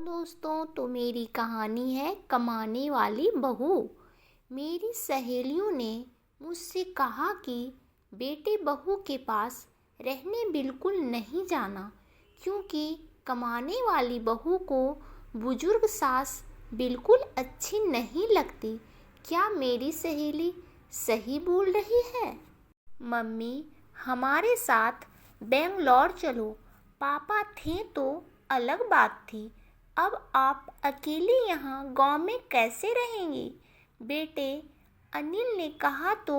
दोस्तों, तो मेरी कहानी है कमाने वाली बहू। मेरी सहेलियों ने मुझसे कहा कि बेटे बहू के पास रहने बिल्कुल नहीं जाना, क्योंकि कमाने वाली बहू को बुजुर्ग सास बिल्कुल अच्छी नहीं लगती। क्या मेरी सहेली सही बोल रही है? मम्मी, हमारे साथ बेंगलोर चलो। पापा थे तो अलग बात थी, अब आप अकेले यहाँ गांव में कैसे रहेंगी? बेटे, अनिल ने कहा तो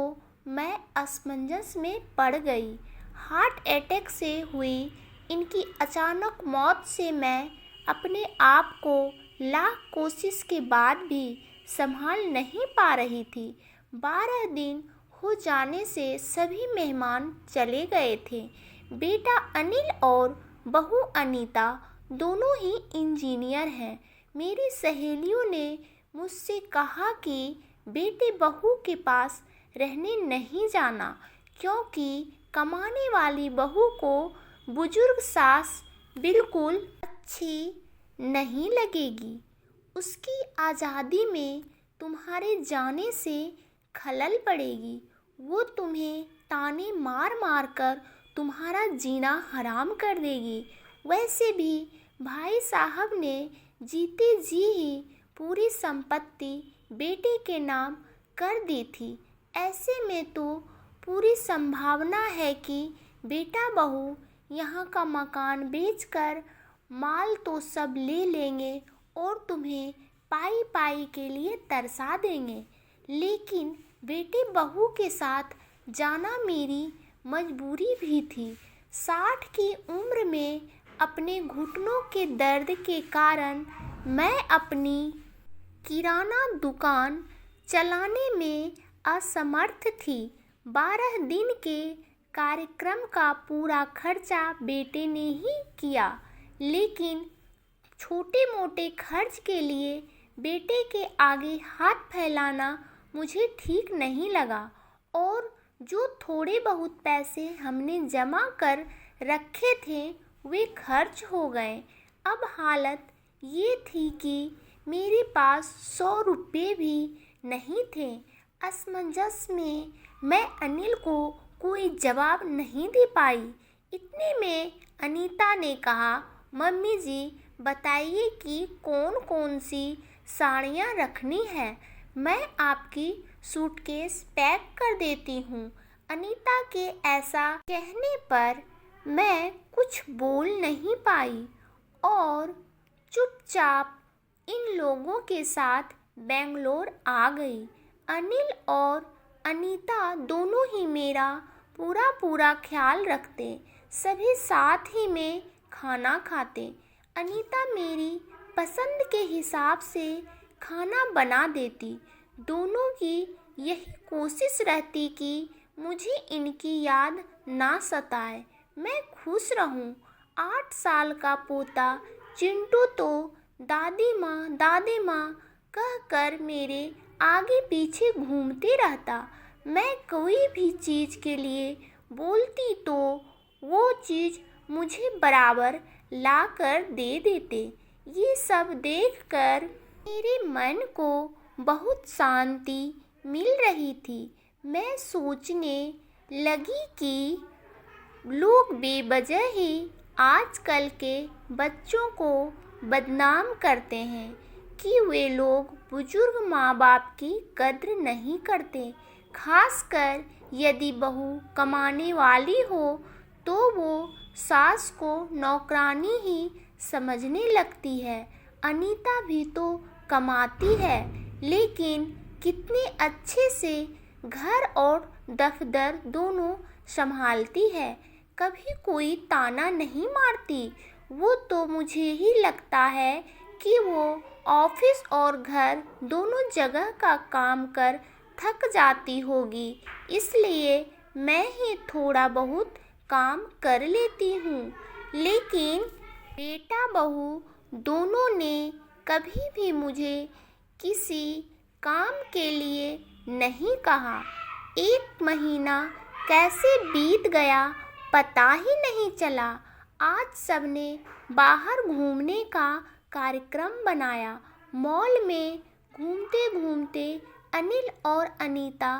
मैं असमंजस में पड़ गई। हार्ट अटैक से हुई इनकी अचानक मौत से मैं अपने आप को लाख कोशिश के बाद भी संभाल नहीं पा रही थी। 12 दिन हो जाने से सभी मेहमान चले गए थे। बेटा अनिल और बहू अनीता दोनों ही इंजीनियर हैं। मेरी सहेलियों ने मुझसे कहा कि बेटे बहू के पास रहने नहीं जाना, क्योंकि कमाने वाली बहू को बुजुर्ग सास बिल्कुल अच्छी नहीं लगेगी। उसकी आज़ादी में तुम्हारे जाने से खलल पड़ेगी। वो तुम्हें ताने मार मार कर तुम्हारा जीना हराम कर देगी। वैसे भी भाई साहब ने जीते जी ही पूरी संपत्ति बेटे के नाम कर दी थी। ऐसे में तो पूरी संभावना है कि बेटा बहू यहाँ का मकान बेचकर माल तो सब ले लेंगे और तुम्हें पाई पाई के लिए तरसा देंगे। लेकिन बेटे बहू के साथ जाना मेरी मजबूरी भी थी। 60 की उम्र में अपने घुटनों के दर्द के कारण मैं अपनी किराना दुकान चलाने में असमर्थ थी। 12 दिन के कार्यक्रम का पूरा खर्चा बेटे ने ही किया, लेकिन छोटे मोटे खर्च के लिए बेटे के आगे हाथ फैलाना मुझे ठीक नहीं लगा, और जो थोड़े बहुत पैसे हमने जमा कर रखे थे वे खर्च हो गए। अब हालत ये थी कि मेरे पास 100 रुपये भी नहीं थे। असमंजस में मैं अनिल को कोई जवाब नहीं दे पाई। इतने में अनीता ने कहा, मम्मी जी बताइए कि कौन कौन सी साड़ियाँ रखनी है, मैं आपकी सूटकेस पैक कर देती हूँ। अनीता के ऐसा कहने पर मैं कुछ बोल नहीं पाई और चुपचाप इन लोगों के साथ बेंगलोर आ गई। अनिल और अनीता दोनों ही मेरा पूरा ख्याल रखते, सभी साथ ही में खाना खाते। अनीता मेरी पसंद के हिसाब से खाना बना देती। दोनों की यही कोशिश रहती कि मुझे इनकी याद ना सताए, मैं खुश रहूं। 8 साल का पोता चिंटू तो दादी माँ कह कर मेरे आगे पीछे घूमते रहता। मैं कोई भी चीज़ के लिए बोलती तो वो चीज़ मुझे बराबर ला कर दे देते। ये सब देखकर मेरे मन को बहुत शांति मिल रही थी। मैं सोचने लगी कि लोग बेवजह ही आजकल के बच्चों को बदनाम करते हैं कि वे लोग बुजुर्ग माँ बाप की कद्र नहीं करते। खासकर यदि बहू कमाने वाली हो तो वो सास को नौकरानी ही समझने लगती है। अनीता भी तो कमाती है, लेकिन कितने अच्छे से घर और दफ्तर दोनों संभालती है। कभी कोई ताना नहीं मारती। वो तो मुझे ही लगता है कि वो ऑफिस और घर दोनों जगह का काम कर थक जाती होगी, इसलिए मैं ही थोड़ा बहुत काम कर लेती हूँ। लेकिन बेटा बहू दोनों ने कभी भी मुझे किसी काम के लिए नहीं कहा। 1 महीना कैसे बीत गया पता ही नहीं चला। आज सबने बाहर घूमने का कार्यक्रम बनाया। मॉल में घूमते घूमते अनिल और अनीता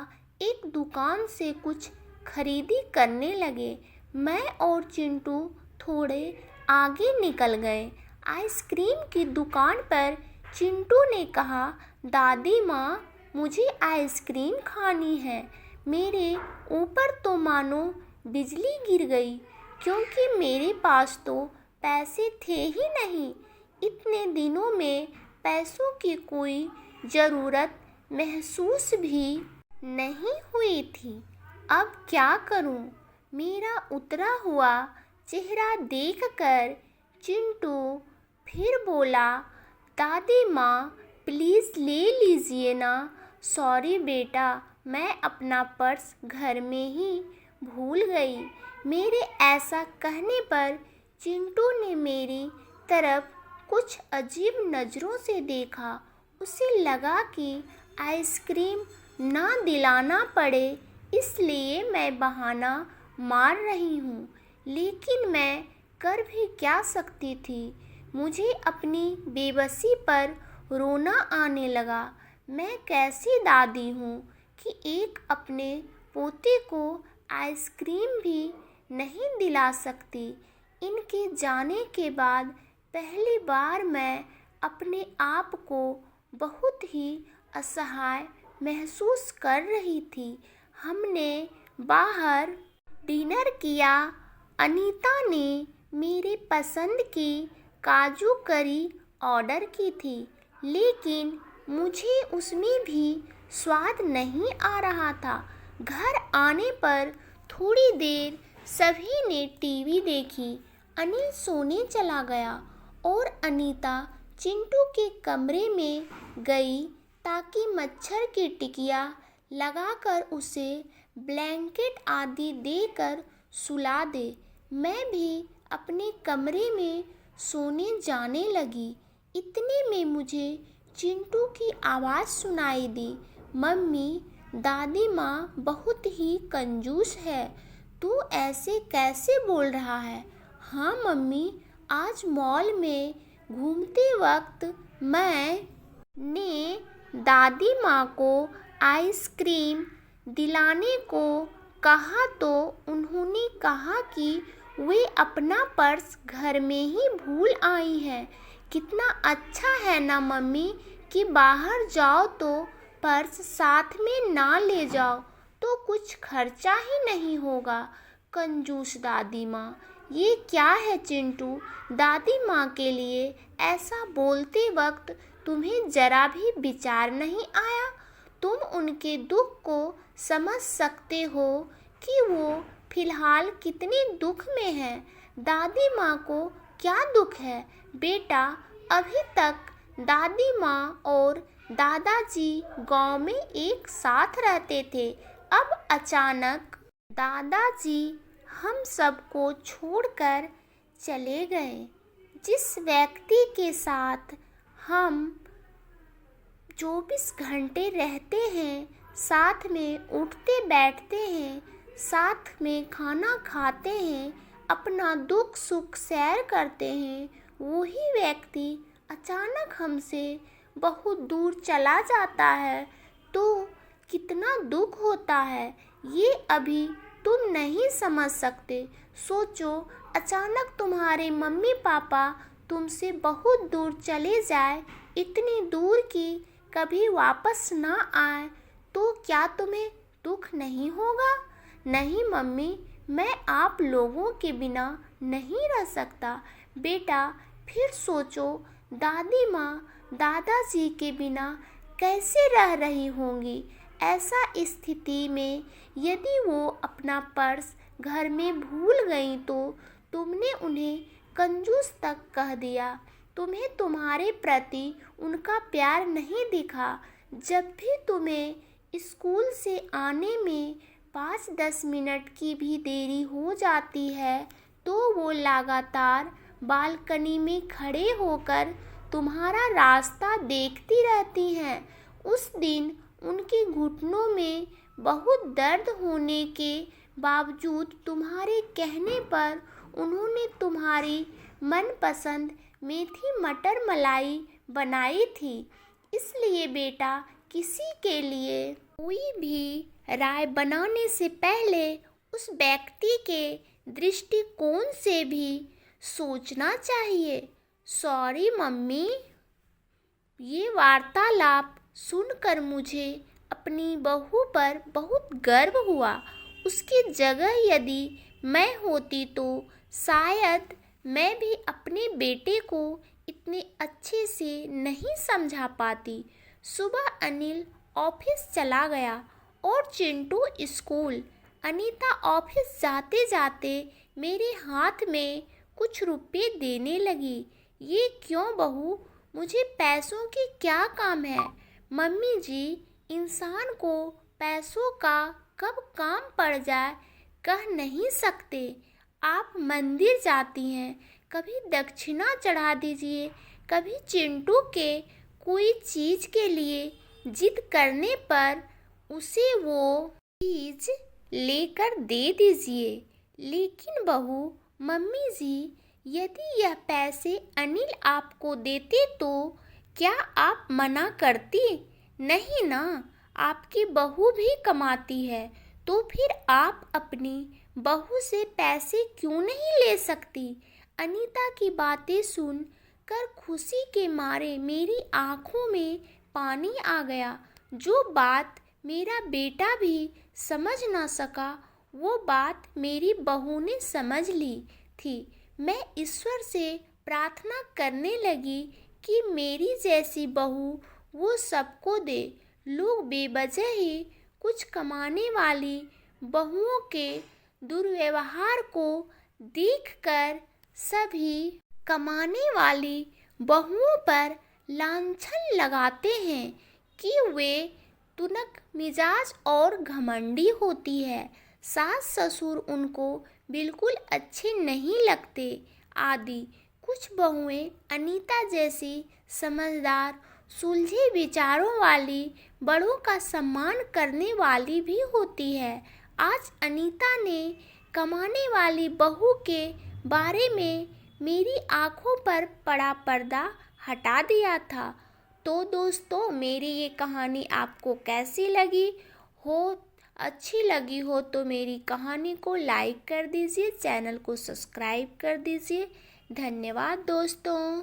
एक दुकान से कुछ खरीदी करने लगे। मैं और चिंटू थोड़े आगे निकल गए। आइसक्रीम की दुकान पर चिंटू ने कहा, दादी माँ, मुझे आइसक्रीम खानी है। मेरे ऊपर तो मानो बिजली गिर गई, क्योंकि मेरे पास तो पैसे थे ही नहीं। इतने दिनों में पैसों की कोई ज़रूरत महसूस भी नहीं हुई थी। अब क्या करूं? मेरा उतरा हुआ चेहरा देखकर चिंटू फिर बोला, दादी माँ, प्लीज़ ले लीजिए ना। सॉरी बेटा, मैं अपना पर्स घर में ही भूल गई। मेरे ऐसा कहने पर चिंटू ने मेरी तरफ कुछ अजीब नज़रों से देखा। उसे लगा कि आइसक्रीम ना दिलाना पड़े, इसलिए मैं बहाना मार रही हूँ। लेकिन मैं कर भी क्या सकती थी? मुझे अपनी बेबसी पर रोना आने लगा। मैं कैसी दादी हूँ कि एक अपने पोते को आइसक्रीम भी नहीं दिला सकती। इनके जाने के बाद पहली बार मैं अपने आप को बहुत ही असहाय महसूस कर रही थी। हमने बाहर डिनर किया। अनीता ने मेरे पसंद की काजू करी ऑर्डर की थी, लेकिन मुझे उसमें भी स्वाद नहीं आ रहा था। घर आने पर थोड़ी देर सभी ने टीवी देखी। अनिल सोने चला गया और अनीता चिंटू के कमरे में गई ताकि मच्छर की टिकिया लगाकर उसे ब्लैंकेट आदि देकर सुला दे। मैं भी अपने कमरे में सोने जाने लगी। इतने में मुझे चिंटू की आवाज़ सुनाई दी, मम्मी, दादी माँ बहुत ही कंजूस है। तू ऐसे कैसे बोल रहा है? हाँ मम्मी, आज मॉल में घूमते वक्त मैंने दादी माँ को आइसक्रीम दिलाने को कहा तो उन्होंने कहा कि वे अपना पर्स घर में ही भूल आई हैं। कितना अच्छा है ना मम्मी कि बाहर जाओ तो पर्स साथ में ना ले जाओ, तो कुछ खर्चा ही नहीं होगा। कंजूस दादी माँ। ये क्या है चिंटू? दादी माँ के लिए ऐसा बोलते वक्त तुम्हें जरा भी विचार नहीं आया? तुम उनके दुख को समझ सकते हो कि वो फिलहाल कितने दुख में हैं। दादी माँ को क्या दुख है? बेटा, अभी तक दादी माँ और दादाजी गांव में एक साथ रहते थे। अब अचानक दादाजी हम सबको छोड़कर चले गए। जिस व्यक्ति के साथ हम 24 घंटे रहते हैं, साथ में उठते बैठते हैं, साथ में खाना खाते हैं, अपना दुख सुख शेयर करते हैं, वही व्यक्ति अचानक हमसे बहुत दूर चला जाता है तो कितना दुख होता है, ये अभी तुम नहीं समझ सकते। सोचो, अचानक तुम्हारे मम्मी पापा तुमसे बहुत दूर चले जाए, इतनी दूर कि कभी वापस ना आए, तो क्या तुम्हें दुख नहीं होगा? नहीं मम्मी, मैं आप लोगों के बिना नहीं रह सकता। बेटा, फिर सोचो, दादी माँ दादाजी के बिना कैसे रह रही होंगी। ऐसा स्थिति में यदि वो अपना पर्स घर में भूल गई तो तुमने उन्हें कंजूस तक कह दिया। तुम्हें तुम्हारे प्रति उनका प्यार नहीं दिखा। जब भी तुम्हें स्कूल से आने में 5-10 मिनट की भी देरी हो जाती है तो वो लगातार बालकनी में खड़े होकर तुम्हारा रास्ता देखती रहती हैं। उस दिन उनके घुटनों में बहुत दर्द होने के बावजूद तुम्हारे कहने पर उन्होंने तुम्हारी मनपसंद मेथी मटर मलाई बनाई थी। इसलिए बेटा, किसी के लिए कोई भी राय बनाने से पहले उस व्यक्ति के दृष्टिकोण से भी सोचना चाहिए। Sorry mummy. ये वार्तालाप सुनकर मुझे अपनी बहू पर बहुत गर्व हुआ। उसकी जगह यदि मैं होती तो शायद मैं भी अपने बेटे को इतने अच्छे से नहीं समझा पाती। सुबह अनिल ऑफिस चला गया और चिंटू स्कूल। अनीता ऑफिस जाते जाते मेरे हाथ में कुछ रुपए देने लगी। ये क्यों बहू, मुझे पैसों की क्या काम है? मम्मी जी, इंसान को पैसों का कब काम पड़ जाए कह नहीं सकते। आप मंदिर जाती हैं, कभी दक्षिणा चढ़ा दीजिए, कभी चिंटू के कोई चीज़ के लिए जिद करने पर उसे वो चीज़ लेकर दे दीजिए। लेकिन बहू, मम्मी जी, यदि यह पैसे अनिल आपको देते तो क्या आप मना करती? नहीं ना, आपकी बहू भी कमाती है, तो फिर आप अपनी बहू से पैसे क्यों नहीं ले सकती? अनीता की बातें सुन कर खुशी के मारे मेरी आंखों में पानी आ गया। जो बात मेरा बेटा भी समझ ना सका, वो बात मेरी बहू ने समझ ली थी। मैं ईश्वर से प्रार्थना करने लगी कि मेरी जैसी बहू वो सबको दे। लोग बेवजह ही कुछ कमाने वाली बहुओं के दुर्व्यवहार को देखकर सभी कमाने वाली बहुओं पर लांछन लगाते हैं कि वे तुनक मिजाज और घमंडी होती है, सास ससुर उनको बिल्कुल अच्छे नहीं लगते आदि। कुछ बहुएं अनीता जैसी समझदार, सुलझे विचारों वाली, बड़ों का सम्मान करने वाली भी होती है। आज अनीता ने कमाने वाली बहू के बारे में मेरी आंखों पर पड़ा पर्दा हटा दिया था। तो दोस्तों, मेरी ये कहानी आपको कैसी लगी हो? अच्छी लगी हो तो मेरी कहानी को लाइक कर दीजिए, चैनल को सब्सक्राइब कर दीजिए। धन्यवाद दोस्तों।